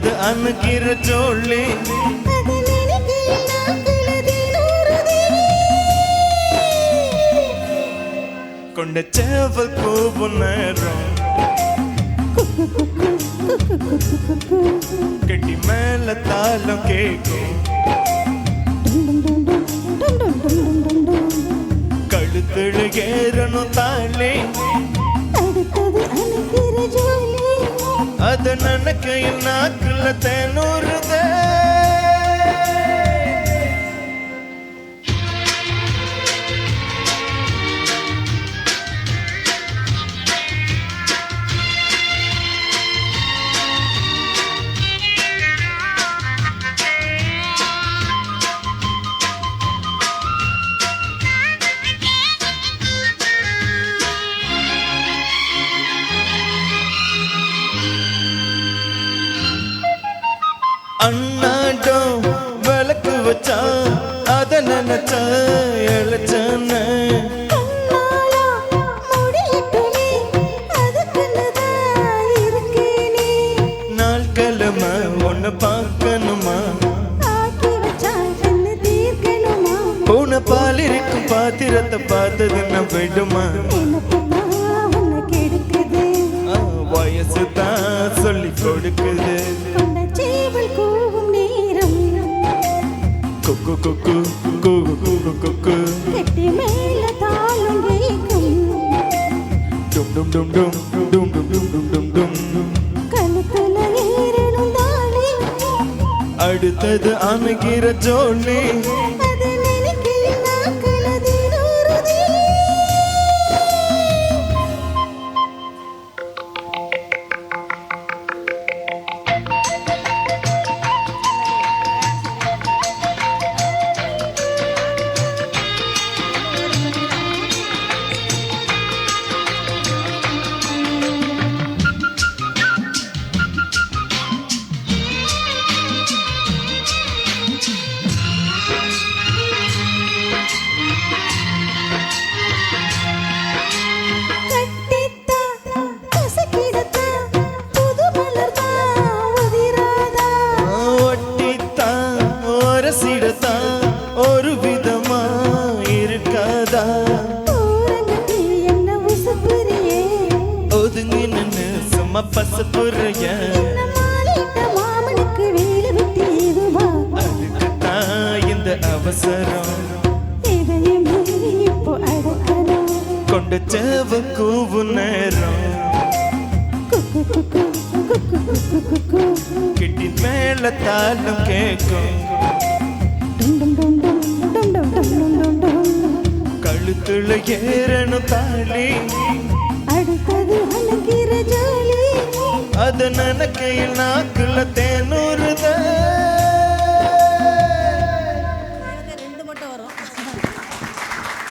அடுத்தது அணுகிற ஜோலி கொண்ட சேவல் கூவும் நேரம் கட்டி மேல தாளம் கேக்கும் கழுத்துல ஏறணும் தாளி அது நனக்கையில் நாக்குல தேனூறுதே அண்ணாட்டம் விளக்கு வச்சா அத நினைச்சா எழுச்சன நாள் கிழமை ஒன்னு பார்க்கணுமா பூனை பால் இருக்கும் பாத்திரத்தை பார்த்ததுன்னா விடுமா வயசுதான் சொல்லி கொடுக்குது குக்கு குக்கு குகு குகு குக்கு கட்டி மேல தாளம் கேக்கும் டும் டும் டும் டும் டும் டும் டும் டும் டும் டும் கழுத்துல ஏறணும் தாளி அடுத்தது அணுகிற ஜோலி அது நினைக்கில் நாக்குல தினூறுதே ஒரு விதமா இருக்காதா என்ன உசுப்புரியே ஒதுங்கி நின்னு சும்மா பசப்புறைய மாமனுக்கு வேலை வெட்டி இதுவா அதுக்குத்தான் இந்த அவசரம் இதையும் இப்போ அடக்கணும் கொண்ட சேவ கூவு நேரம் குக்கு குக்கு குக்கு குக்கு குக்கு கிட்டி மேல தாளம் கேக்கும் கழுத்துல ஏறணும் தாளி அடுத்தது அணுகிற ஜோலி அது நனக்கையில் நாக்குல தேன்